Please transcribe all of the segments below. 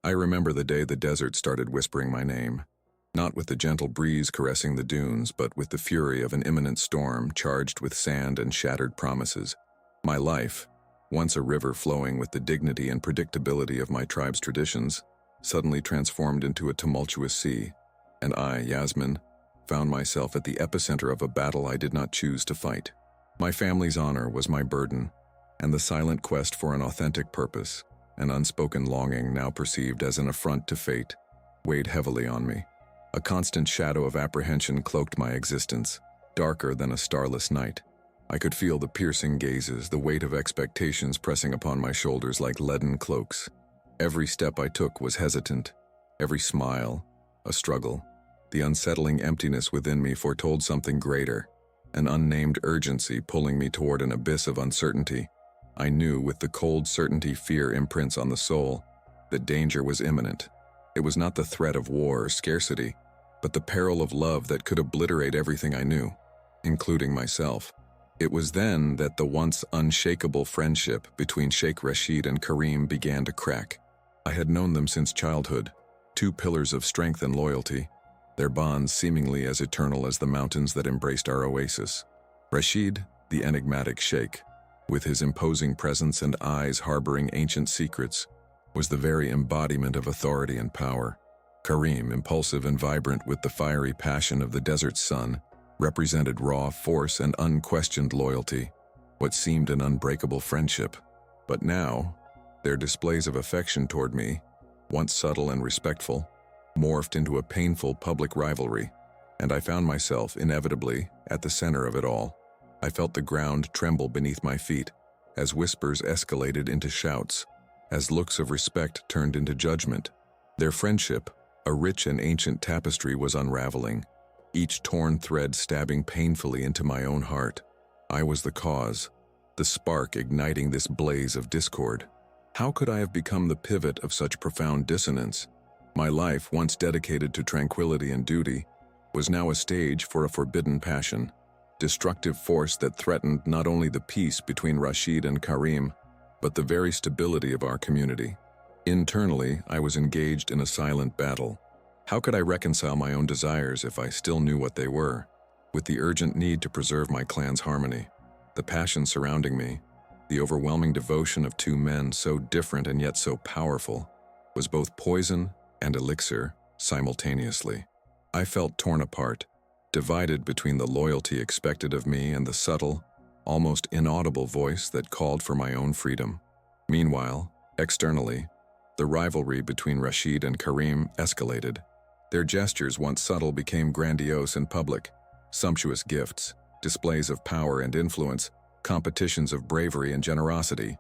I remember the day the desert started whispering my name, not with the gentle breeze caressing the dunes, but with the fury of an imminent storm charged with sand and shattered promises. My life, once a river flowing with the dignity and predictability of my tribe's traditions, suddenly transformed into a tumultuous sea, and I, Yasmin, found myself at the epicenter of a battle I did not choose to fight. My family's honor was my burden, and the silent quest for an authentic purpose, an unspoken longing now perceived as an affront to fate, weighed heavily on me. A constant shadow of apprehension cloaked my existence, darker than a starless night. I could feel the piercing gazes, the weight of expectations pressing upon my shoulders like leaden cloaks. Every step I took was hesitant, every smile, a struggle. The unsettling emptiness within me foretold something greater, an unnamed urgency pulling me toward an abyss of uncertainty. I knew with the cold certainty fear imprints on the soul that danger was imminent. It was not the threat of war or scarcity, but the peril of love that could obliterate everything I knew, including myself. It was then that the once unshakable friendship between Sheikh Rashid and Karim began to crack. I had known them since childhood, two pillars of strength and loyalty, their bonds seemingly as eternal as the mountains that embraced our oasis. Rashid, the enigmatic Sheikh, with his imposing presence and eyes harboring ancient secrets, was the very embodiment of authority and power. Karim, impulsive and vibrant with the fiery passion of the desert's sun, represented raw force and unquestioned loyalty, what seemed an unbreakable friendship. But now, their displays of affection toward me, once subtle and respectful, morphed into a painful public rivalry, and I found myself, inevitably, at the center of it all. I felt the ground tremble beneath my feet, as whispers escalated into shouts, as looks of respect turned into judgment. Their friendship, a rich and ancient tapestry, was unraveling, each torn thread stabbing painfully into my own heart. I was the cause, the spark igniting this blaze of discord. How could I have become the pivot of such profound dissonance? My life, once dedicated to tranquility and duty, was now a stage for a forbidden passion, destructive force that threatened not only the peace between Rashid and Karim, but the very stability of our community. Internally, I was engaged in a silent battle. How could I reconcile my own desires if I still knew what they were, with the urgent need to preserve my clan's harmony? The passion surrounding me, the overwhelming devotion of two men so different and yet so powerful, was both poison and elixir simultaneously. I felt torn apart, divided between the loyalty expected of me and the subtle, almost inaudible voice that called for my own freedom. Meanwhile, externally, the rivalry between Rashid and Karim escalated. Their gestures, once subtle, became grandiose in public. Sumptuous gifts, displays of power and influence, competitions of bravery and generosity,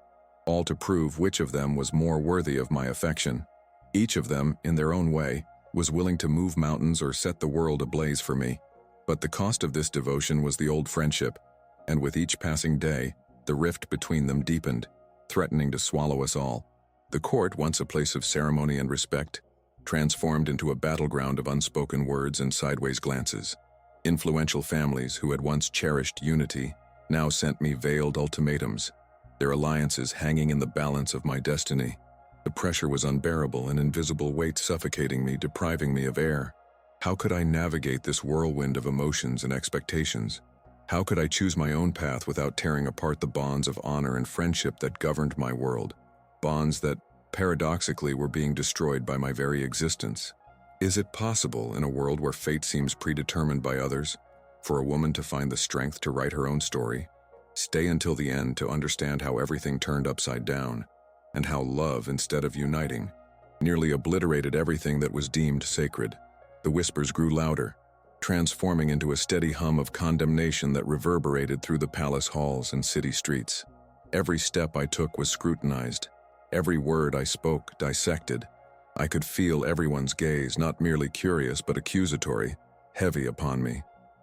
all to prove which of them was more worthy of my affection. Each of them, in their own way, was willing to move mountains or set the world ablaze for me. But the cost of this devotion was the old friendship, and with each passing day, the rift between them deepened, threatening to swallow us all. The court, once a place of ceremony and respect, transformed into a battleground of unspoken words and sideways glances. Influential families who had once cherished unity now sent me veiled ultimatums, their alliances hanging in the balance of my destiny. The pressure was unbearable, an invisible weight suffocating me, depriving me of air. How could I navigate this whirlwind of emotions and expectations? How could I choose my own path without tearing apart the bonds of honor and friendship that governed my world? Bonds that, paradoxically, were being destroyed by my very existence. Is it possible, in a world where fate seems predetermined by others, for a woman to find the strength to write her own story, stay until the end to understand how everything turned upside down, and how love, instead of uniting, nearly obliterated everything that was deemed sacred? The whispers grew louder, transforming into a steady hum of condemnation that reverberated through the palace halls and city streets. Every step I took was scrutinized, every word I spoke dissected. I could feel everyone's gaze, not merely curious but accusatory, heavy upon me.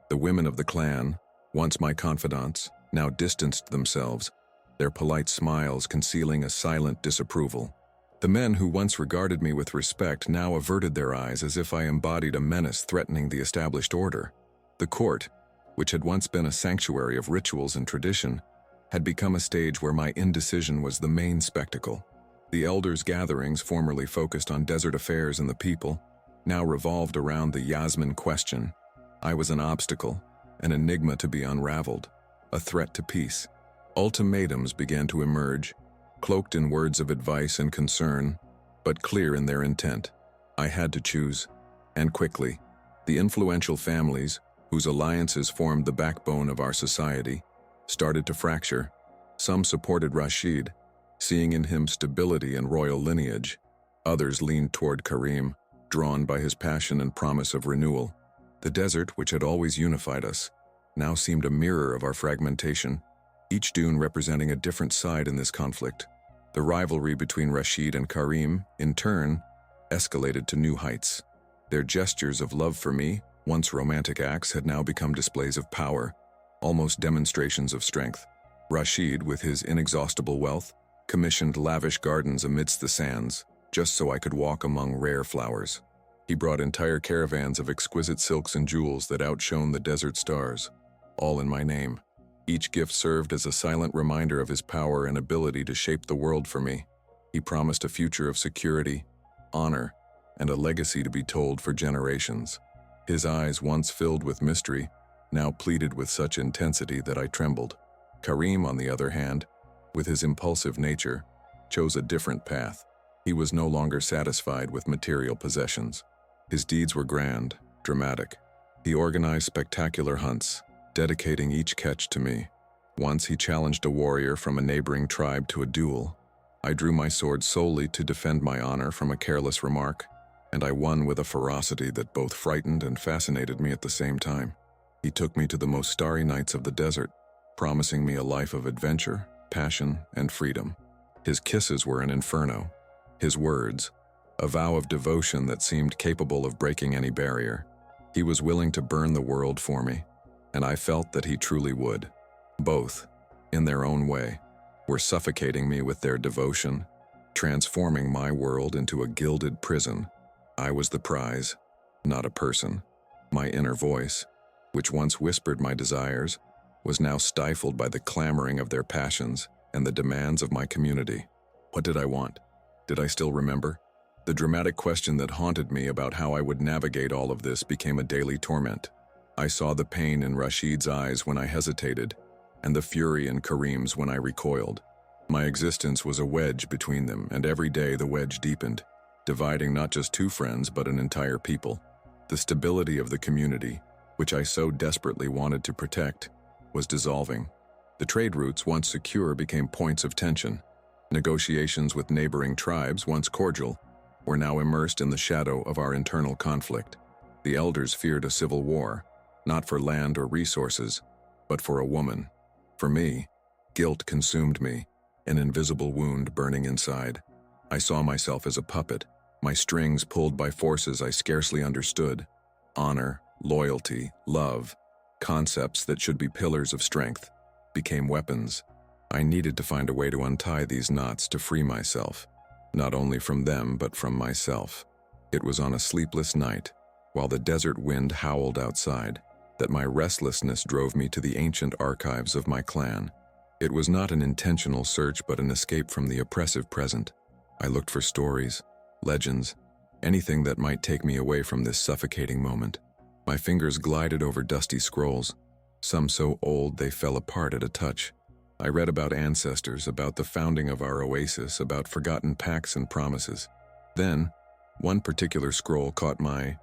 The women of the clan, once my confidants, now distanced themselves, their polite smiles concealing a silent disapproval. The men who once regarded me with respect now averted their eyes as if I embodied a menace threatening the established order. The court, which had once been a sanctuary of rituals and tradition, had become a stage where my indecision was the main spectacle. The elders' gatherings, formerly focused on desert affairs and the people, now revolved around the Yasmin question. I was an obstacle, an enigma to be unraveled, a threat to peace. Ultimatums began to emerge, cloaked in words of advice and concern, but clear in their intent. I had to choose, and quickly. The influential families, whose alliances formed the backbone of our society, started to fracture. Some supported Rashid, seeing in him stability and royal lineage. Others leaned toward Karim, drawn by his passion and promise of renewal. The desert, which had always unified us, now seemed a mirror of our fragmentation, each dune representing a different side in this conflict. The rivalry between Rashid and Karim, in turn, escalated to new heights. Their gestures of love for me, once romantic acts, had now become displays of power, almost demonstrations of strength. Rashid, with his inexhaustible wealth, commissioned lavish gardens amidst the sands, just so I could walk among rare flowers. He brought entire caravans of exquisite silks and jewels that outshone the desert stars, all in my name. Each gift served as a silent reminder of his power and ability to shape the world for me. He promised a future of security, honor, and a legacy to be told for generations. His eyes, once filled with mystery, now pleaded with such intensity that I trembled. Karim, on the other hand, with his impulsive nature, chose a different path. He was no longer satisfied with material possessions. His deeds were grand, dramatic. He organized spectacular hunts, dedicating each catch to me. Once he challenged a warrior from a neighboring tribe to a duel. I drew my sword solely to defend my honor from a careless remark, and I won with a ferocity that both frightened and fascinated me at the same time. He took me to the most starry nights of the desert, promising me a life of adventure, passion, and freedom. His kisses were an inferno. His words, a vow of devotion that seemed capable of breaking any barrier. He was willing to burn the world for me, and I felt that he truly would. Both, in their own way, were suffocating me with their devotion, transforming my world into a gilded prison. I was the prize, not a person. My inner voice, which once whispered my desires, was now stifled by the clamoring of their passions and the demands of my community. What did I want? Did I still remember? The dramatic question that haunted me about how I would navigate all of this became a daily torment. I saw the pain in Rashid's eyes when I hesitated, and the fury in Karim's when I recoiled. My existence was a wedge between them, and every day the wedge deepened, dividing not just two friends but an entire people. The stability of the community, which I so desperately wanted to protect, was dissolving. The trade routes, once secure, became points of tension. Negotiations with neighboring tribes, once cordial, were now immersed in the shadow of our internal conflict. The elders feared a civil war, not for land or resources, but for a woman. For me, guilt consumed me, an invisible wound burning inside. I saw myself as a puppet, my strings pulled by forces I scarcely understood. Honor, loyalty, love, concepts that should be pillars of strength, became weapons. I needed to find a way to untie these knots to free myself, not only from them but from myself. It was on a sleepless night, while the desert wind howled outside, that my restlessness drove me to the ancient archives of my clan. It was not an intentional search but an escape from the oppressive present. I looked for stories, legends, anything that might take me away from this suffocating moment. My fingers glided over dusty scrolls, some so old they fell apart at a touch. I read about ancestors, about the founding of our oasis, about forgotten pacts and promises. Then, one particular scroll caught my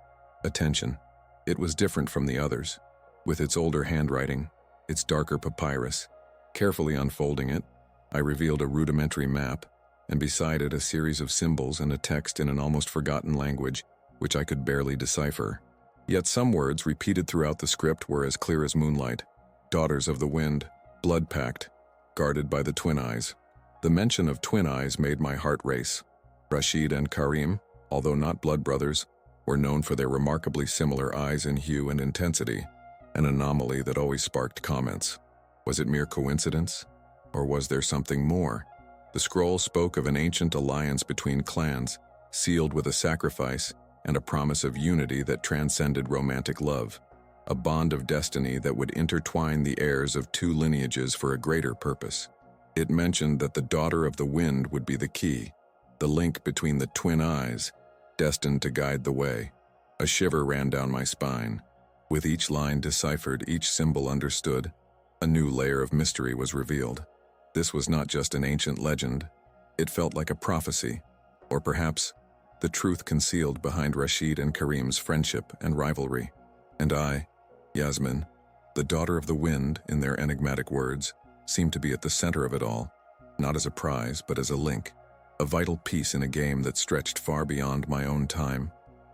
attention. It was different from the others, with its older handwriting, its darker papyrus. Carefully unfolding it, I revealed a rudimentary map, and beside it a series of symbols and a text in an almost forgotten language, which I could barely decipher. Yet some words repeated throughout the script were as clear as moonlight. Daughters of the wind, blood pact, guarded by the twin eyes. The mention of twin eyes made my heart race. Rashid and Karim, although not blood brothers, were known for their remarkably similar eyes in hue and intensity, an anomaly that always sparked comments. Was it mere coincidence? Or was there something more? The scroll spoke of an ancient alliance between clans, sealed with a sacrifice and a promise of unity that transcended romantic love, a bond of destiny that would intertwine the heirs of two lineages for a greater purpose. It mentioned that the daughter of the wind would be the key, the link between the twin eyes, destined to guide the way. A shiver ran down my spine. With each line deciphered, each symbol understood, a new layer of mystery was revealed. This was not just an ancient legend. It felt like a prophecy, or perhaps the truth concealed behind Rashid and Karim's friendship and rivalry. And I, Yasmin, the daughter of the wind, in their enigmatic words, seemed to be at the center of it all, not as a prize, but as a link, a vital piece in a game that stretched far beyond my own time.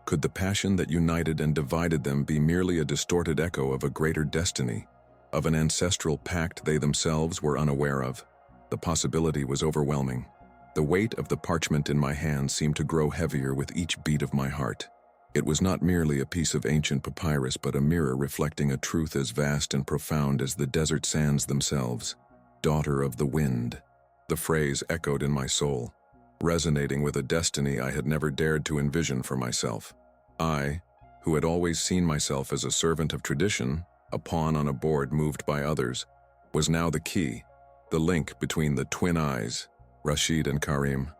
Could the passion that united and divided them be merely a distorted echo of a greater destiny, of an ancestral pact they themselves were unaware of? The possibility was overwhelming. The weight of the parchment in my hand seemed to grow heavier with each beat of my heart. It was not merely a piece of ancient papyrus, but a mirror reflecting a truth as vast and profound as the desert sands themselves. Daughter of the wind. The phrase echoed in my soul, resonating with a destiny I had never dared to envision for myself. I, who had always seen myself as a servant of tradition, a pawn on a board moved by others, was now the key, the link between the twin eyes, Rashid and Karim.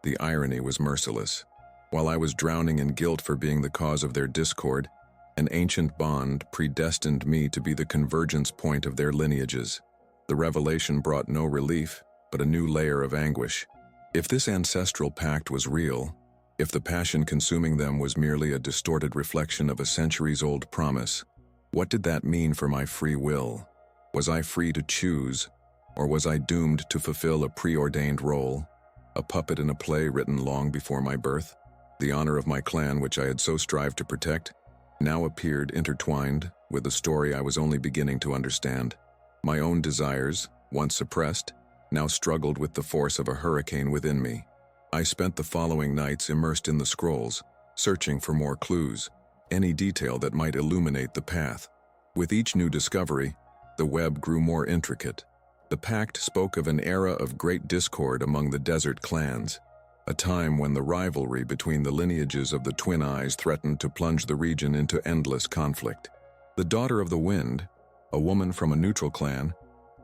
The irony was merciless. While I was drowning in guilt for being the cause of their discord, an ancient bond predestined me to be the convergence point of their lineages. The revelation brought no relief, but a new layer of anguish. If this ancestral pact was real, if the passion consuming them was merely a distorted reflection of a centuries-old promise, what did that mean for my free will? Was I free to choose, or was I doomed to fulfill a preordained role, a puppet in a play written long before my birth? The honor of my clan, which I had so strived to protect, now appeared intertwined with a story I was only beginning to understand. My own desires, once suppressed, now struggled with the force of a hurricane within me. I spent the following nights immersed in the scrolls, searching for more clues, any detail that might illuminate the path. With each new discovery, the web grew more intricate. The pact spoke of an era of great discord among the desert clans, a time when the rivalry between the lineages of the Twin Eyes threatened to plunge the region into endless conflict. The daughter of the wind, a woman from a neutral clan,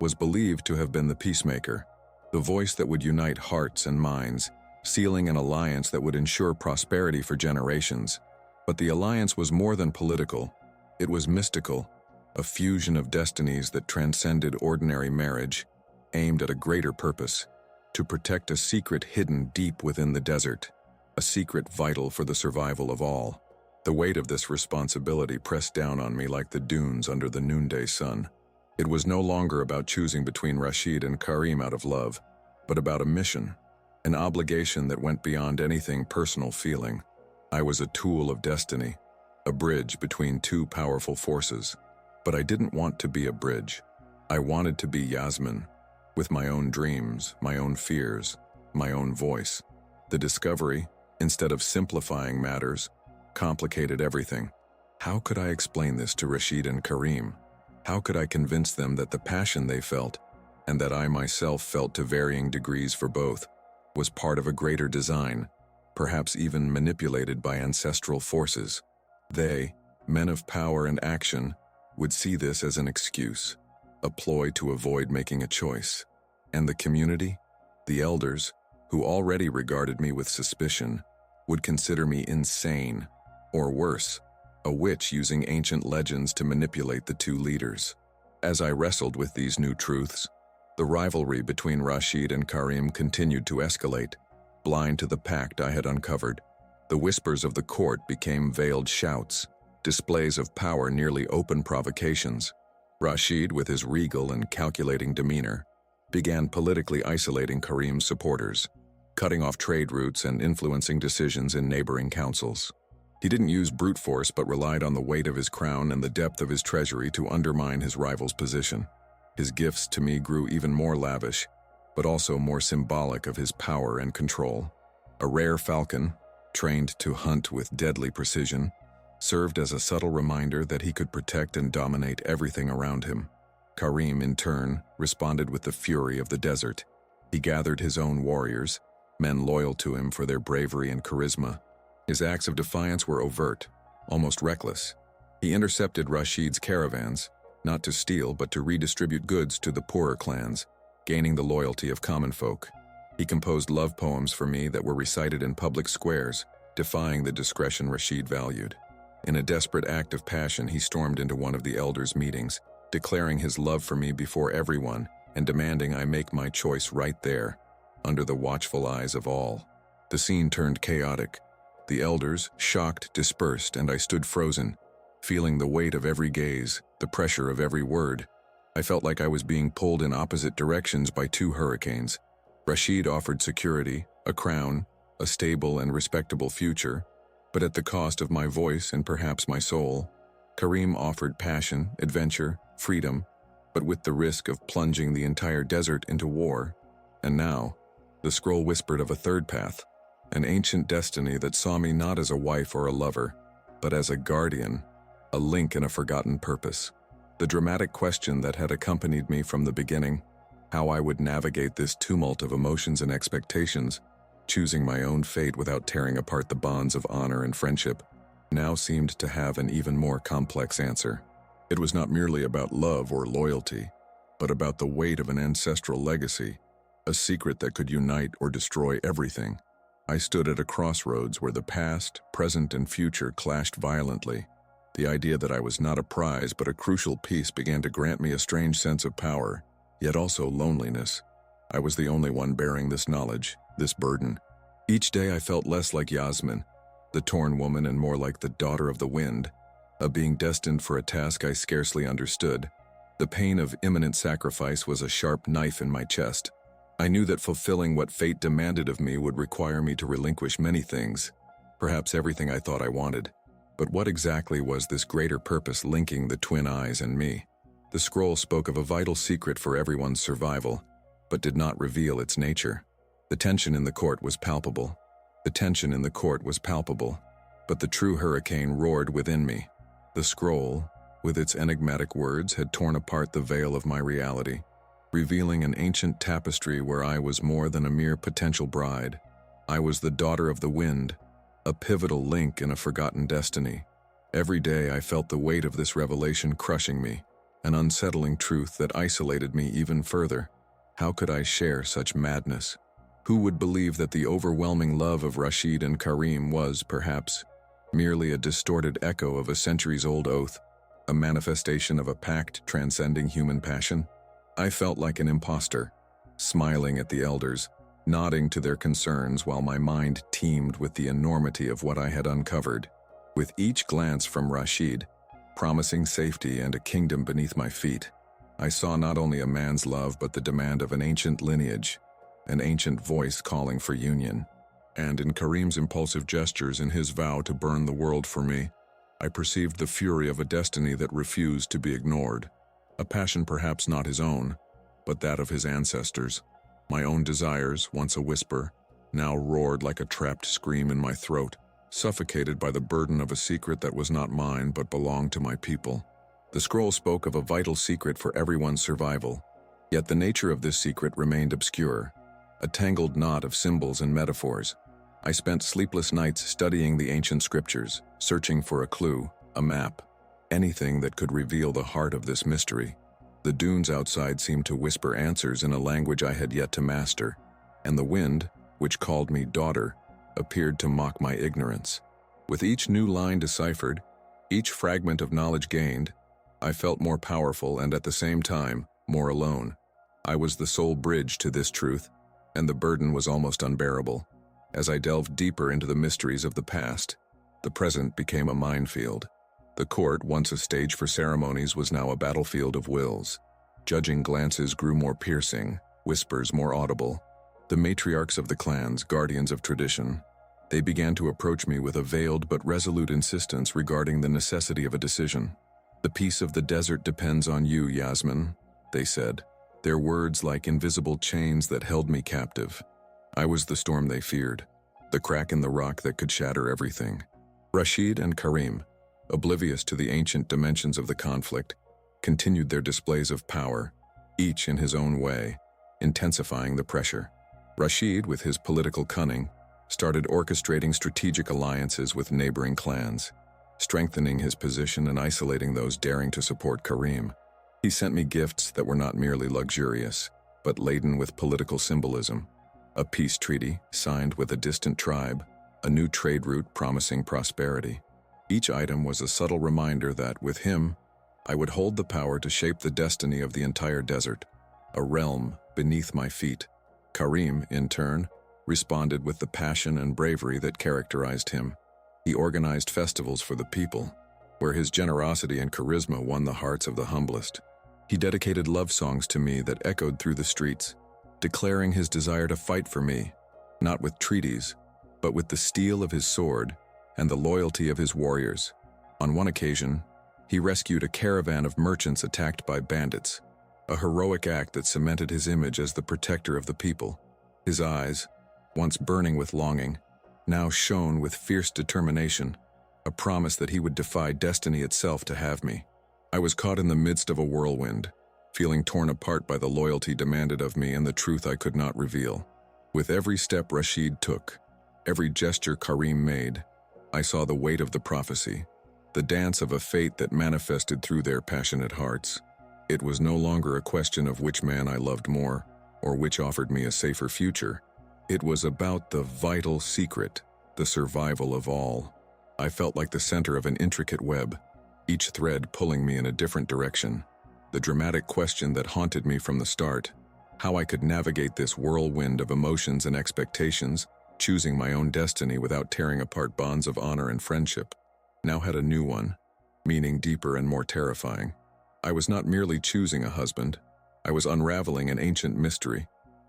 was believed to have been the peacemaker, the voice that would unite hearts and minds, sealing an alliance that would ensure prosperity for generations. But the alliance was more than political. It was mystical, a fusion of destinies that transcended ordinary marriage, aimed at a greater purpose: to protect a secret hidden deep within the desert, a secret vital for the survival of all. The weight of this responsibility pressed down on me like the dunes under the noonday sun. It was no longer about choosing between Rashid and Karim out of love, but about a mission, an obligation that went beyond anything personal feeling. I was a tool of destiny, a bridge between two powerful forces. But I didn't want to be a bridge. I wanted to be Yasmin, with my own dreams, my own fears, my own voice. The discovery, instead of simplifying matters, complicated everything. How could I explain this to Rashid and Karim? How could I convince them that the passion they felt, and that I myself felt to varying degrees for both, was part of a greater design, perhaps even manipulated by ancestral forces? They, men of power and action, would see this as an excuse, a ploy to avoid making a choice. And the community, the elders, who already regarded me with suspicion, would consider me insane, or worse, a witch using ancient legends to manipulate the two leaders. As I wrestled with these new truths, the rivalry between Rashid and Karim continued to escalate. Blind to the pact I had uncovered, the whispers of the court became veiled shouts, displays of power nearly open provocations. Rashid, with his regal and calculating demeanor, began politically isolating Karim's supporters, cutting off trade routes and influencing decisions in neighboring councils. He didn't use brute force but relied on the weight of his crown and the depth of his treasury to undermine his rival's position. His gifts to me grew even more lavish, but also more symbolic of his power and control. A rare falcon, trained to hunt with deadly precision, served as a subtle reminder that he could protect and dominate everything around him. Karim, in turn, responded with the fury of the desert. He gathered his own warriors, men loyal to him for their bravery and charisma. His acts of defiance were overt, almost reckless. He intercepted Rashid's caravans, not to steal but to redistribute goods to the poorer clans, gaining the loyalty of common folk. He composed love poems for me that were recited in public squares, defying the discretion Rashid valued. In a desperate act of passion, he stormed into one of the elders' meetings, declaring his love for me before everyone and demanding I make my choice right there, under the watchful eyes of all. The scene turned chaotic. The elders, shocked, dispersed, and I stood frozen, feeling the weight of every gaze, the pressure of every word. I felt like I was being pulled in opposite directions by two hurricanes. Rashid offered security, a crown, a stable and respectable future, but at the cost of my voice and perhaps my soul. Karim offered passion, adventure, freedom, but with the risk of plunging the entire desert into war. And now, the scroll whispered of a third path, an ancient destiny that saw me not as a wife or a lover, but as a guardian, a link in a forgotten purpose. The dramatic question that had accompanied me from the beginning, how I would navigate this tumult of emotions and expectations, choosing my own fate without tearing apart the bonds of honor and friendship, now seemed to have an even more complex answer. It was not merely about love or loyalty, but about the weight of an ancestral legacy, a secret that could unite or destroy everything. I stood at a crossroads where the past, present, and future clashed violently. The idea that I was not a prize but a crucial piece began to grant me a strange sense of power, yet also loneliness. I was the only one bearing this knowledge, this burden. Each day I felt less like Yasmin, the torn woman, and more like the daughter of the wind, a being destined for a task I scarcely understood. The pain of imminent sacrifice was a sharp knife in my chest. I knew that fulfilling what fate demanded of me would require me to relinquish many things, perhaps everything I thought I wanted. But what exactly was this greater purpose linking the twin eyes and me? The scroll spoke of a vital secret for everyone's survival, but did not reveal its nature. The tension in the court was palpable. But the true hurricane roared within me. The scroll, with its enigmatic words, had torn apart the veil of my reality, revealing an ancient tapestry where I was more than a mere potential bride. I was the daughter of the wind, a pivotal link in a forgotten destiny. Every day I felt the weight of this revelation crushing me, an unsettling truth that isolated me even further. How could I share such madness? Who would believe that the overwhelming love of Rashid and Karim was, perhaps, merely a distorted echo of a centuries-old oath, a manifestation of a pact transcending human passion? I felt like an imposter, smiling at the elders, nodding to their concerns while my mind teemed with the enormity of what I had uncovered. With each glance from Rashid, promising safety and a kingdom beneath my feet, I saw not only a man's love but the demand of an ancient lineage, an ancient voice calling for union. And in Karim's impulsive gestures and his vow to burn the world for me, I perceived the fury of a destiny that refused to be ignored. A passion perhaps not his own, but that of his ancestors. My own desires, once a whisper, now roared like a trapped scream in my throat, suffocated by the burden of a secret that was not mine but belonged to my people. The scroll spoke of a vital secret for everyone's survival, yet the nature of this secret remained obscure, a tangled knot of symbols and metaphors. I spent sleepless nights studying the ancient scriptures, searching for a clue, a map, anything that could reveal the heart of this mystery. The dunes outside seemed to whisper answers in a language I had yet to master, and the wind, which called me daughter, appeared to mock my ignorance. With each new line deciphered, each fragment of knowledge gained, I felt more powerful and at the same time, more alone. I was the sole bridge to this truth, and the burden was almost unbearable. As I delved deeper into the mysteries of the past, the present became a minefield. The court, once a stage for ceremonies, was now a battlefield of wills. Judging glances grew more piercing, whispers more audible. The matriarchs of the clans, guardians of tradition, they began to approach me with a veiled but resolute insistence regarding the necessity of a decision. "The peace of the desert depends on you, Yasmin," they said, their words like invisible chains that held me captive. I was the storm they feared, the crack in the rock that could shatter everything. Rashid and Karim, oblivious to the ancient dimensions of the conflict, continued their displays of power, each in his own way, intensifying the pressure. Rashid, with his political cunning, started orchestrating strategic alliances with neighboring clans, strengthening his position and isolating those daring to support Karim. He sent me gifts that were not merely luxurious, but laden with political symbolism. A peace treaty signed with a distant tribe, a new trade route promising prosperity. Each item was a subtle reminder that, with him, I would hold the power to shape the destiny of the entire desert, a realm beneath my feet. Karim, in turn, responded with the passion and bravery that characterized him. He organized festivals for the people, where his generosity and charisma won the hearts of the humblest. He dedicated love songs to me that echoed through the streets, declaring his desire to fight for me, not with treaties, but with the steel of his sword and the loyalty of his warriors. On one occasion, he rescued a caravan of merchants attacked by bandits, a heroic act that cemented his image as the protector of the people. His eyes, once burning with longing, now shone with fierce determination, a promise that he would defy destiny itself to have me. I was caught in the midst of a whirlwind, feeling torn apart by the loyalty demanded of me and the truth I could not reveal. With every step Rashid took, every gesture Karim made, I saw the weight of the prophecy, the dance of a fate that manifested through their passionate hearts. It was no longer a question of which man I loved more, or which offered me a safer future. It was about the vital secret, the survival of all. I felt like the center of an intricate web, each thread pulling me in a different direction. The dramatic question that haunted me from the start, how I could navigate this whirlwind of emotions and expectations, choosing my own destiny without tearing apart bonds of honor and friendship, now had a new one, meaning deeper and more terrifying. I was not merely choosing a husband, I was unraveling an ancient mystery,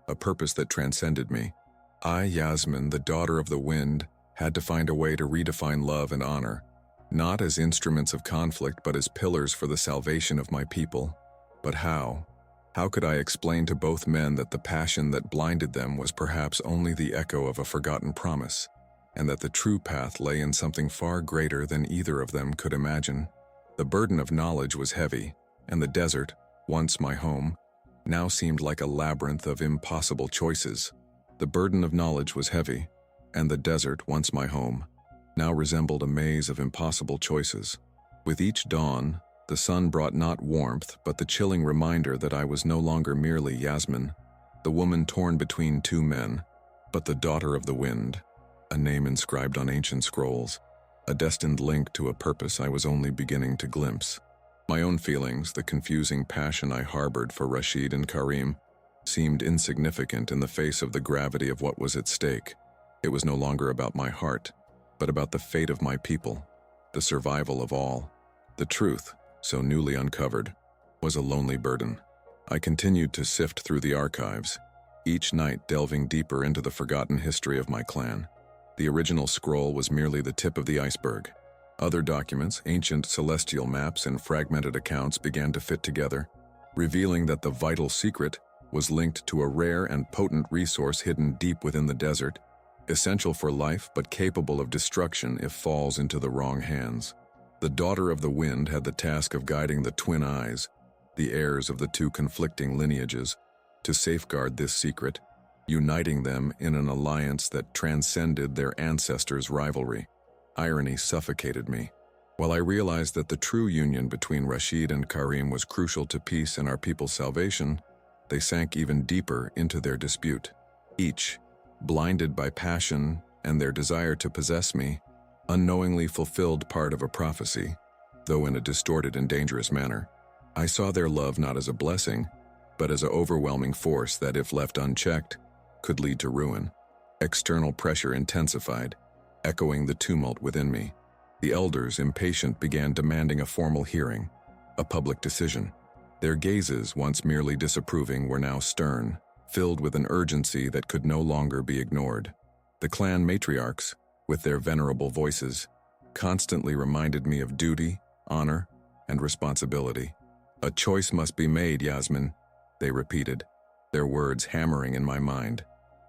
a purpose that transcended me. I, Yasmin, the daughter of the wind, had to find a way to redefine love and honor, not as instruments of conflict but as pillars for the salvation of my people. But how? How could I explain to both men that the passion that blinded them was perhaps only the echo of a forgotten promise, and that the true path lay in something far greater than either of them could imagine? The burden of knowledge was heavy, and the desert, once my home, now seemed like a labyrinth of impossible choices. The burden of knowledge was heavy, and the desert, once my home, now resembled a maze of impossible choices. With each dawn, the sun brought not warmth, but the chilling reminder that I was no longer merely Yasmin, the woman torn between two men, but the daughter of the wind, a name inscribed on ancient scrolls, a destined link to a purpose I was only beginning to glimpse. My own feelings, the confusing passion I harbored for Rashid and Karim, seemed insignificant in the face of the gravity of what was at stake. It was no longer about my heart, but about the fate of my people, the survival of all. The truth, so newly uncovered, was a lonely burden. I continued to sift through the archives, each night delving deeper into the forgotten history of my clan. The original scroll was merely the tip of the iceberg. Other documents, ancient celestial maps and fragmented accounts began to fit together, revealing that the vital secret was linked to a rare and potent resource hidden deep within the desert, essential for life but capable of destruction if falls into the wrong hands. The daughter of the wind had the task of guiding the twin eyes, the heirs of the two conflicting lineages, to safeguard this secret, uniting them in an alliance that transcended their ancestors' rivalry. Irony suffocated me. While I realized that the true union between Rashid and Karim was crucial to peace and our people's salvation, they sank even deeper into their dispute. Each, blinded by passion and their desire to possess me, unknowingly fulfilled part of a prophecy, though in a distorted and dangerous manner. I saw their love not as a blessing, but as an overwhelming force that, if left unchecked, could lead to ruin. External pressure intensified, echoing the tumult within me. The elders, impatient, began demanding a formal hearing, a public decision. Their gazes, once merely disapproving, were now stern, filled with an urgency that could no longer be ignored. The clan matriarchs, with their venerable voices, constantly reminded me of duty, honor, and responsibility. "A choice must be made, Yasmin," they repeated, their words hammering in my mind.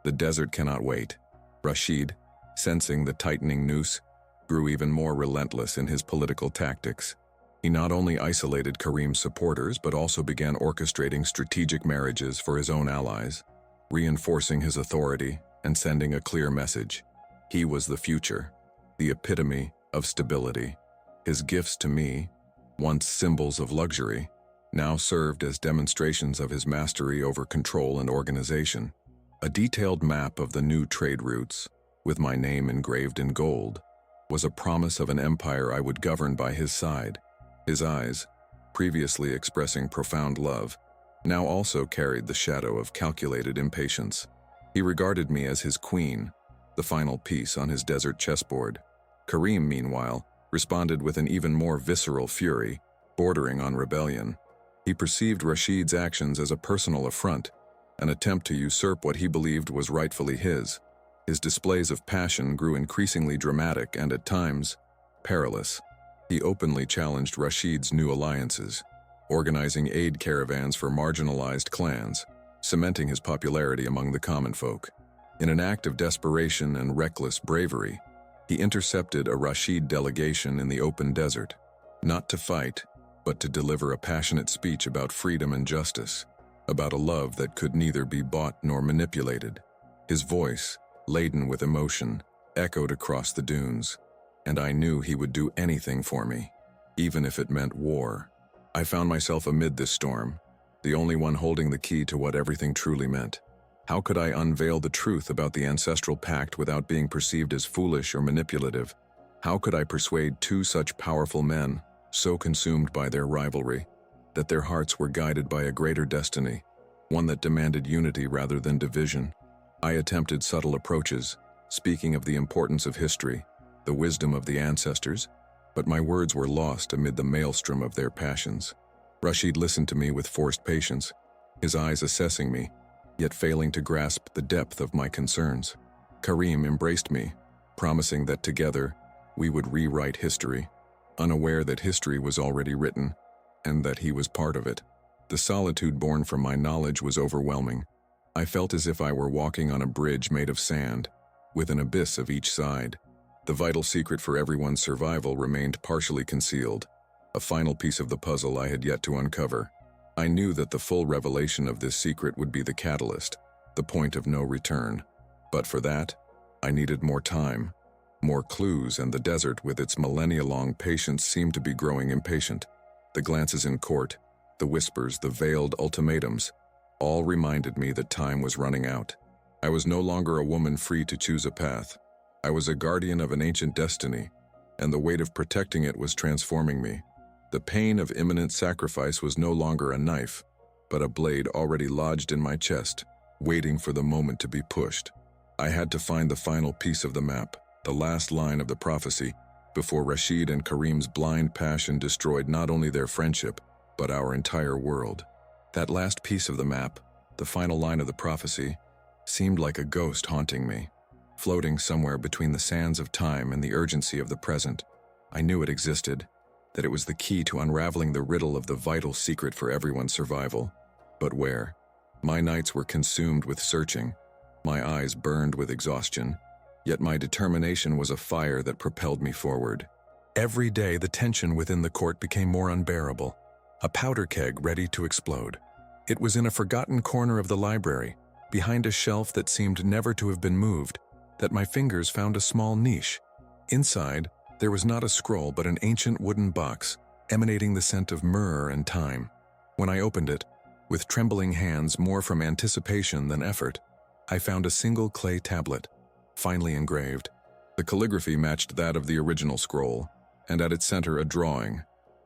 "The desert cannot wait." Rashid, sensing the tightening noose, grew even more relentless in his political tactics. He not only isolated Karim's supporters but also began orchestrating strategic marriages for his own allies, reinforcing his authority and sending a clear message. He was the future, the epitome of stability. His gifts to me, once symbols of luxury, now served as demonstrations of his mastery over control and organization. A detailed map of the new trade routes, with my name engraved in gold, was a promise of an empire I would govern by his side. His eyes, previously expressing profound love, now also carried the shadow of calculated impatience. He regarded me as his queen, the final piece on his desert chessboard. Karim, meanwhile, responded with an even more visceral fury, bordering on rebellion. He perceived Rashid's actions as a personal affront, an attempt to usurp what he believed was rightfully his. His displays of passion grew increasingly dramatic and, at times, perilous. He openly challenged Rashid's new alliances, organizing aid caravans for marginalized clans, cementing his popularity among the common folk. In an act of desperation and reckless bravery, he intercepted a Rashid delegation in the open desert, not to fight, but to deliver a passionate speech about freedom and justice, about a love that could neither be bought nor manipulated. His voice, laden with emotion, echoed across the dunes, and I knew he would do anything for me, even if it meant war. I found myself amid this storm, the only one holding the key to what everything truly meant. How could I unveil the truth about the ancestral pact without being perceived as foolish or manipulative? How could I persuade two such powerful men, so consumed by their rivalry, that their hearts were guided by a greater destiny, one that demanded unity rather than division? I attempted subtle approaches, speaking of the importance of history, the wisdom of the ancestors, but my words were lost amid the maelstrom of their passions. Rashid listened to me with forced patience, his eyes assessing me, yet failing to grasp the depth of my concerns. Karim embraced me, promising that together we would rewrite history, unaware that history was already written, and that he was part of it. The solitude born from my knowledge was overwhelming. I felt as if I were walking on a bridge made of sand, with an abyss of each side. The vital secret for everyone's survival remained partially concealed, a final piece of the puzzle I had yet to uncover. I knew that the full revelation of this secret would be the catalyst, the point of no return. But for that, I needed more time, more clues, and the desert with its millennia-long patience seemed to be growing impatient. The glances in court, the whispers, the veiled ultimatums, all reminded me that time was running out. I was no longer a woman free to choose a path. I was a guardian of an ancient destiny, and the weight of protecting it was transforming me. The pain of imminent sacrifice was no longer a knife, but a blade already lodged in my chest, waiting for the moment to be pushed. I had to find the final piece of the map, the last line of the prophecy, before Rashid and Karim's blind passion destroyed not only their friendship, but our entire world. That last piece of the map, the final line of the prophecy, seemed like a ghost haunting me, floating somewhere between the sands of time and the urgency of the present. I knew it existed, that it was the key to unraveling the riddle of the vital secret for everyone's survival. But where? My nights were consumed with searching, my eyes burned with exhaustion, yet my determination was a fire that propelled me forward. Every day the tension within the court became more unbearable, a powder keg ready to explode. It was in a forgotten corner of the library, behind a shelf that seemed never to have been moved, that my fingers found a small niche. Inside, there was not a scroll but an ancient wooden box, emanating the scent of myrrh and thyme. When I opened it, with trembling hands more from anticipation than effort, I found a single clay tablet, finely engraved. The calligraphy matched that of the original scroll, and at its center a drawing,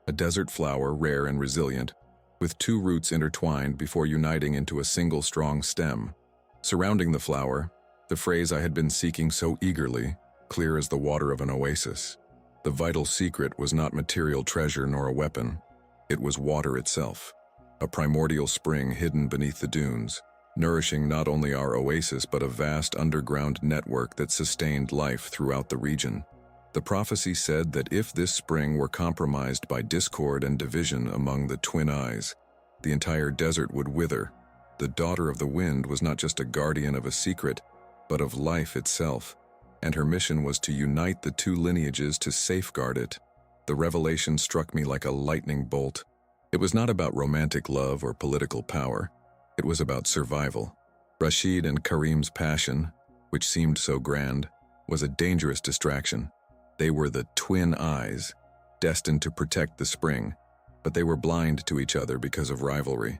a desert flower rare and resilient, with two roots intertwined before uniting into a single strong stem. Surrounding the flower, the phrase I had been seeking so eagerly, clear as the water of an oasis. The vital secret was not material treasure nor a weapon. It was water itself, a primordial spring hidden beneath the dunes, nourishing not only our oasis but a vast underground network that sustained life throughout the region. The prophecy said that if this spring were compromised by discord and division among the twin eyes, the entire desert would wither. The daughter of the wind was not just a guardian of a secret, but of life itself, and her mission was to unite the two lineages to safeguard it. The revelation struck me like a lightning bolt. It was not about romantic love or political power. It was about survival. Rashid and Karim's passion, which seemed so grand, was a dangerous distraction. They were the twin eyes, destined to protect the spring, but they were blind to each other because of rivalry.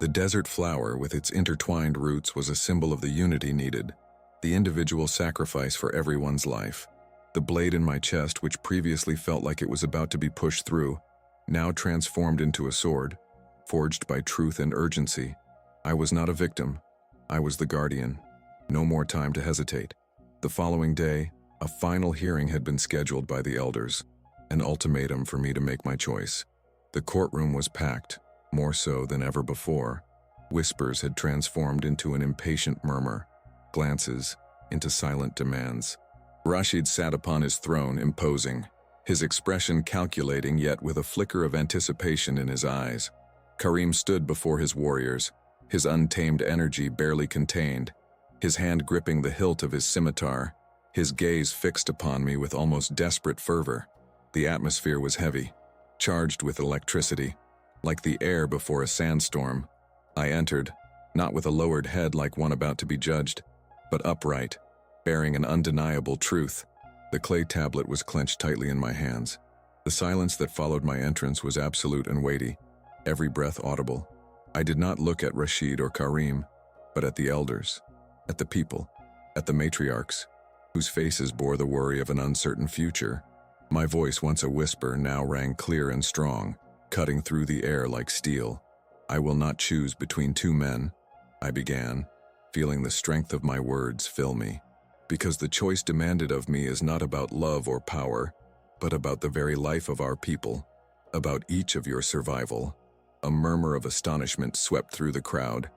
The desert flower with its intertwined roots was a symbol of the unity needed, the individual sacrifice for everyone's life. The blade in my chest, which previously felt like it was about to be pushed through, now transformed into a sword, forged by truth and urgency. I was not a victim. I was the guardian. No more time to hesitate. The following day, a final hearing had been scheduled by the elders, an ultimatum for me to make my choice. The courtroom was packed, more so than ever before. Whispers had transformed into an impatient murmur, glances into silent demands. Rashid sat upon his throne, imposing, his expression calculating yet with a flicker of anticipation in his eyes. Karim stood before his warriors, his untamed energy barely contained, his hand gripping the hilt of his scimitar, his gaze fixed upon me with almost desperate fervor. The atmosphere was heavy, charged with electricity, like the air before a sandstorm. I entered, not with a lowered head like one about to be judged, but upright, bearing an undeniable truth. The clay tablet was clenched tightly in my hands. The silence that followed my entrance was absolute and weighty, every breath audible. I did not look at Rashid or Karim, but at the elders, at the people, at the matriarchs, whose faces bore the worry of an uncertain future. My voice, once a whisper, now rang clear and strong, cutting through the air like steel. I will not choose between two men, I began, feeling the strength of my words fill me, because the choice demanded of me is not about love or power, but about the very life of our people, about each of your survival. A murmur of astonishment swept through the crowd.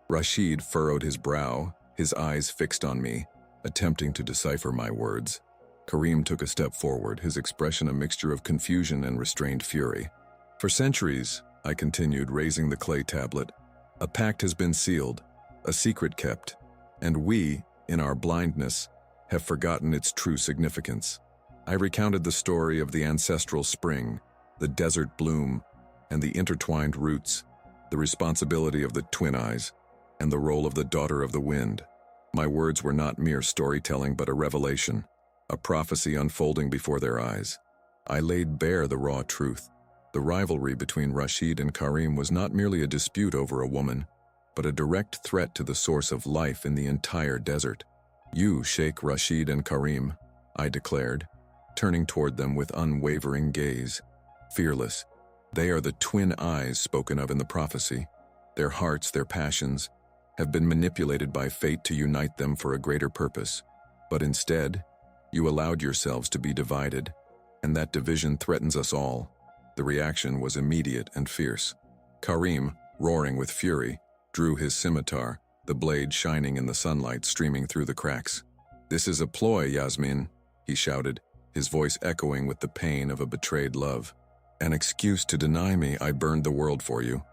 Rashid furrowed his brow, his eyes fixed on me, attempting to decipher my words. Karim took a step forward, his expression a mixture of confusion and restrained fury. For centuries, I continued, raising the clay tablet, a pact has been sealed, a secret kept, and we, in our blindness, have forgotten its true significance. I recounted the story of the ancestral spring, the desert bloom, and the intertwined roots, the responsibility of the twin eyes, and the role of the daughter of the wind. My words were not mere storytelling but a revelation, a prophecy unfolding before their eyes. I laid bare the raw truth. The rivalry between Rashid and Karim was not merely a dispute over a woman, but a direct threat to the source of life in the entire desert. You, Sheikh Rashid and Karim, I declared, turning toward them with unwavering gaze. Fearless, they are the twin eyes spoken of in the prophecy. Their hearts, their passions, have been manipulated by fate to unite them for a greater purpose. But instead, you allowed yourselves to be divided, and that division threatens us all. The reaction was immediate and fierce. Karim, roaring with fury, drew his scimitar, the blade shining in the sunlight streaming through the cracks. "This is a ploy, Yasmin," he shouted, his voice echoing with the pain of a betrayed love. "An excuse to deny me I burned the world for you."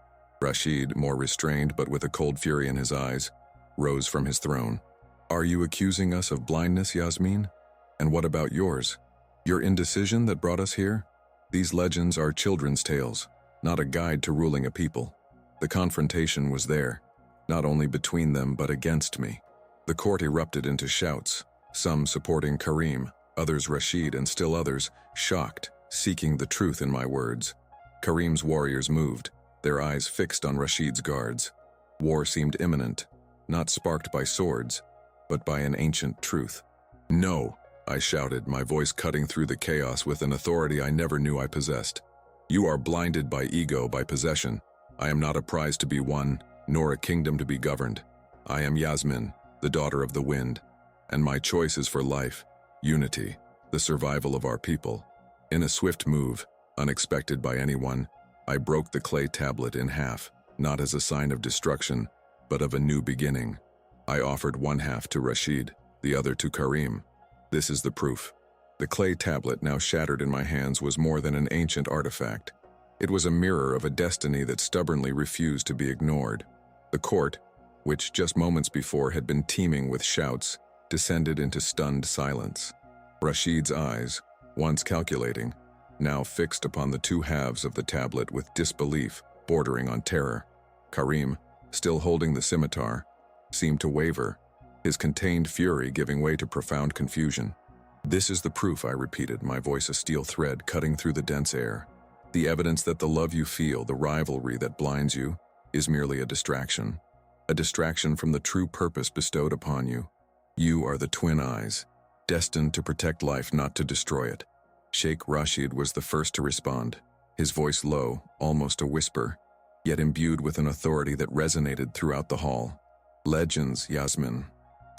Rashid, more restrained but with a cold fury in his eyes, rose from his throne. "Are you accusing us of blindness, Yasmin? And what about yours? Your indecision that brought us here? These legends are children's tales, not a guide to ruling a people." The confrontation was there, not only between them but against me. The court erupted into shouts, some supporting Karim, others Rashid, and still others, shocked, seeking the truth in my words. Karim's warriors moved, their eyes fixed on Rashid's guards. War seemed imminent, not sparked by swords, but by an ancient truth. "No," I shouted, my voice cutting through the chaos with an authority I never knew I possessed. "You are blinded by ego, by possession. I am not a prize to be won, nor a kingdom to be governed. I am Yasmin, the daughter of the wind, and my choice is for life, unity, the survival of our people." In a swift move, unexpected by anyone, I broke the clay tablet in half, not as a sign of destruction, but of a new beginning. I offered one half to Rashid, the other to Karim. This is the proof. The clay tablet, now shattered in my hands, was more than an ancient artifact. It was a mirror of a destiny that stubbornly refused to be ignored. The court, which just moments before had been teeming with shouts, descended into stunned silence. Rashid's eyes, once calculating, now fixed upon the two halves of the tablet with disbelief bordering on terror. Karim, still holding the scimitar, seemed to waver, his contained fury giving way to profound confusion. "This is the proof," I repeated, my voice a steel thread cutting through the dense air. "The evidence that the love you feel, the rivalry that blinds you, is merely a distraction from the true purpose bestowed upon you. You are the twin eyes, destined to protect life, not to destroy it. Sheikh Rashid was the first to respond, his voice low, almost a whisper, yet imbued with an authority that resonated throughout the hall. Legends, Yasmin.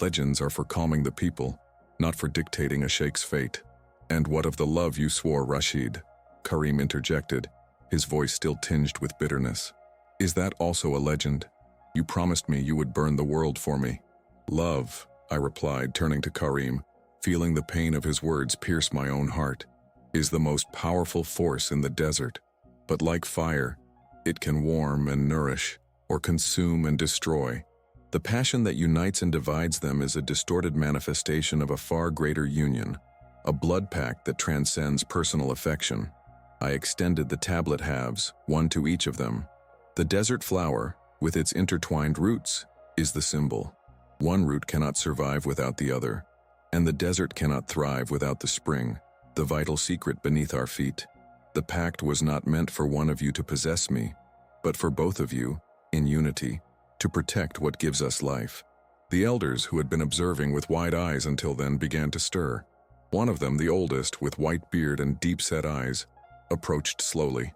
Legends are for calming the people, not for dictating a sheikh's fate. And what of the love you swore, Rashid? Karim interjected, his voice still tinged with bitterness. Is that also a legend? You promised me you would burn the world for me. Love, I replied, turning to Karim, feeling the pain of his words pierce my own heart, is the most powerful force in the desert. But like fire, it can warm and nourish, or consume and destroy. The passion that unites and divides them is a distorted manifestation of a far greater union, a blood pact that transcends personal affection. I extended the tablet halves, one to each of them. The desert flower, with its intertwined roots, is the symbol. One root cannot survive without the other, and the desert cannot thrive without the spring, the vital secret beneath our feet. The pact was not meant for one of you to possess me, but for both of you, in unity, to protect what gives us life. The elders, who had been observing with wide eyes until then, began to stir. One of them, the oldest, with white beard and deep-set eyes, approached slowly.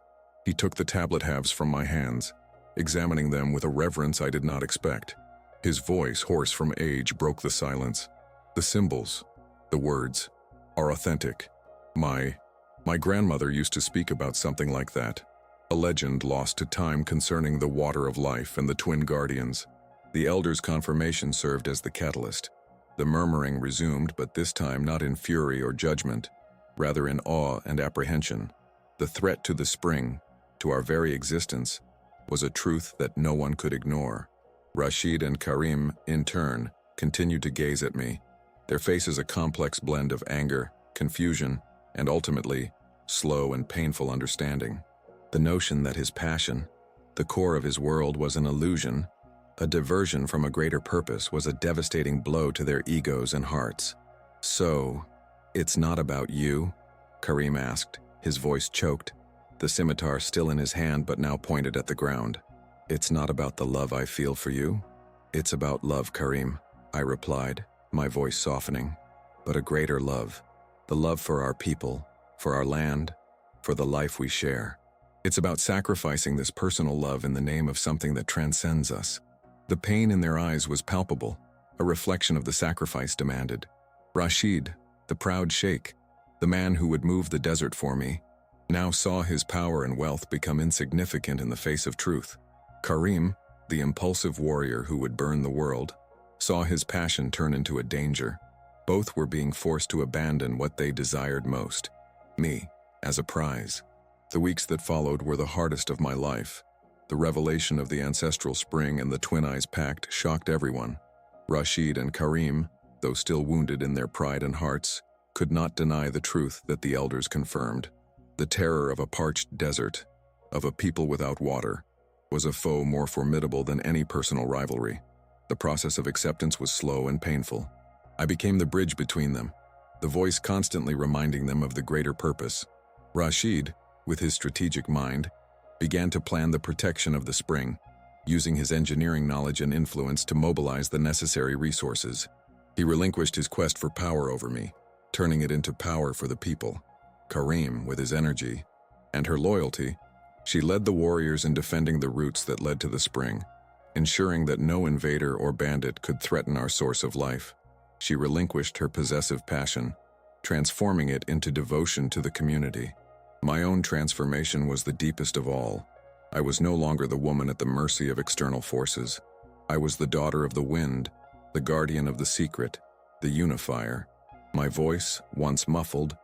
He took the tablet halves from my hands, examining them with a reverence I did not expect. His voice, hoarse from age, broke the silence. The symbols, the words, are authentic. My grandmother used to speak about something like that. A legend lost to time concerning the water of life and the twin guardians. The elder's confirmation served as the catalyst. The murmuring resumed, but this time not in fury or judgment, rather in awe and apprehension. The threat to the spring, to our very existence, was a truth that no one could ignore. Rashid and Karim, in turn, continued to gaze at me, their faces a complex blend of anger, confusion, and ultimately, slow and painful understanding. The notion that his passion, the core of his world, was an illusion, a diversion from a greater purpose, was a devastating blow to their egos and hearts. So, it's not about you? Karim asked, his voice choked, the scimitar still in his hand but now pointed at the ground. It's not about the love I feel for you. It's about love, Karim, I replied, my voice softening. But a greater love, the love for our people, for our land, for the life we share. It's about sacrificing this personal love in the name of something that transcends us. The pain in their eyes was palpable, a reflection of the sacrifice demanded. Rashid, the proud sheikh, the man who would move the desert for me, now saw his power and wealth become insignificant in the face of truth. Karim, the impulsive warrior who would burn the world, saw his passion turn into a danger. Both were being forced to abandon what they desired most, me, as a prize. The weeks that followed were the hardest of my life. The revelation of the ancestral spring and the Twin Eyes Pact shocked everyone. Rashid and Karim, though still wounded in their pride and hearts, could not deny the truth that the elders confirmed. The terror of a parched desert, of a people without water, was a foe more formidable than any personal rivalry. The process of acceptance was slow and painful. I became the bridge between them, the voice constantly reminding them of the greater purpose. Rashid, with his strategic mind, began to plan the protection of the spring, using his engineering knowledge and influence to mobilize the necessary resources. He relinquished his quest for power over me, turning it into power for the people. Karim, with his energy and her loyalty, she led the warriors in defending the routes that led to the spring, ensuring that no invader or bandit could threaten our source of life. She relinquished her possessive passion, transforming it into devotion to the community. My own transformation was the deepest of all. I was no longer the woman at the mercy of external forces. I was the daughter of the wind, the guardian of the secret, the unifier. My voice, once muffled,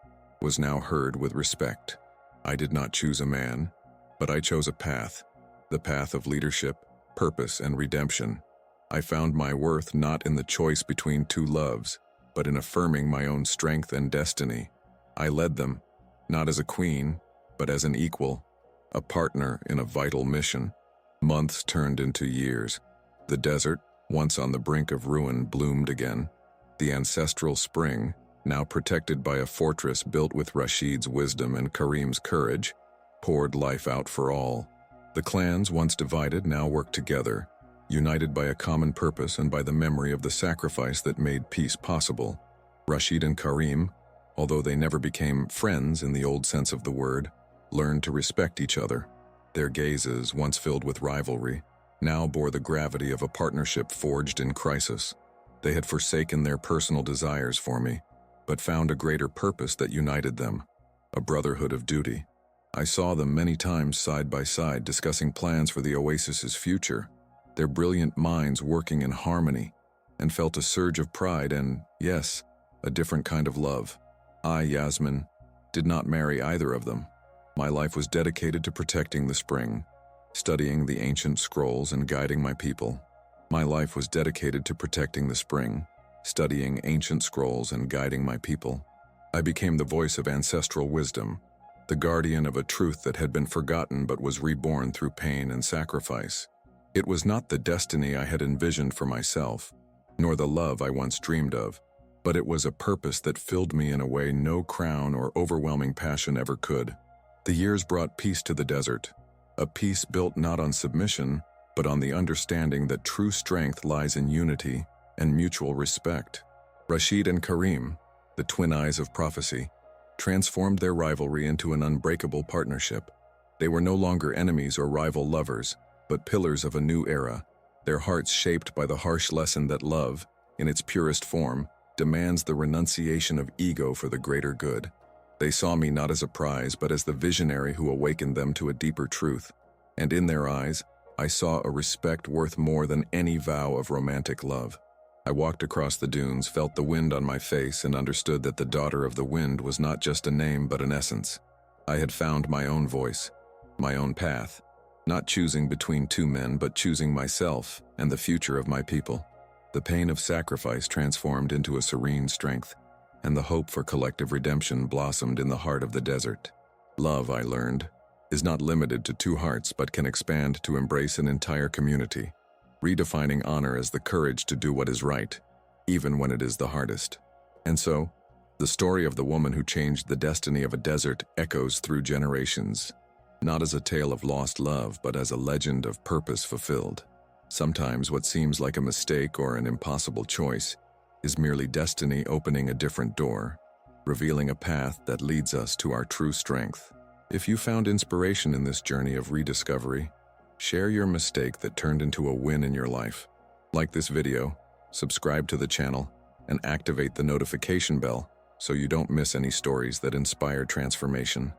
was now heard with respect. I did not choose a man, but I chose a path, the path of leadership, purpose, and redemption. I found my worth not in the choice between two loves, but in affirming my own strength and destiny. I led them, not as a queen, but as an equal, a partner in a vital mission. Months turned into years. The desert, once on the brink of ruin, bloomed again. The ancestral spring, now protected by a fortress built with Rashid's wisdom and Karim's courage, poured life out for all. The clans, once divided, now worked together, united by a common purpose and by the memory of the sacrifice that made peace possible. Rashid and Karim, although they never became friends in the old sense of the word, learned to respect each other. Their gazes, once filled with rivalry, now bore the gravity of a partnership forged in crisis. They had forsaken their personal desires for me, but found a greater purpose that united them, a brotherhood of duty. I saw them many times side by side discussing plans for the oasis's future, their brilliant minds working in harmony, and felt a surge of pride and, yes, a different kind of love. I, Yasmin, did not marry either of them. My life was dedicated to protecting the spring, studying the ancient scrolls and guiding my people. My life was dedicated to protecting the spring, studying ancient scrolls and guiding my people. I became the voice of ancestral wisdom, the guardian of a truth that had been forgotten but was reborn through pain and sacrifice. It was not the destiny I had envisioned for myself, nor the love I once dreamed of, but it was a purpose that filled me in a way no crown or overwhelming passion ever could. The years brought peace to the desert, a peace built not on submission, but on the understanding that true strength lies in unity and mutual respect. Rashid and Karim, the twin eyes of prophecy, transformed their rivalry into an unbreakable partnership. They were no longer enemies or rival lovers, but pillars of a new era, their hearts shaped by the harsh lesson that love, in its purest form, demands the renunciation of ego for the greater good. They saw me not as a prize, but as the visionary who awakened them to a deeper truth, and in their eyes, I saw a respect worth more than any vow of romantic love. I walked across the dunes, felt the wind on my face, and understood that the daughter of the wind was not just a name but an essence. I had found my own voice, my own path, not choosing between two men but choosing myself and the future of my people. The pain of sacrifice transformed into a serene strength, and the hope for collective redemption blossomed in the heart of the desert. Love, I learned, is not limited to two hearts but can expand to embrace an entire community, redefining honor as the courage to do what is right, even when it is the hardest. And so, the story of the woman who changed the destiny of a desert echoes through generations, not as a tale of lost love, but as a legend of purpose fulfilled. Sometimes what seems like a mistake or an impossible choice is merely destiny opening a different door, revealing a path that leads us to our true strength. If you found inspiration in this journey of rediscovery, share your mistake that turned into a win in your life. Like this video, subscribe to the channel, and activate the notification bell so you don't miss any stories that inspire transformation.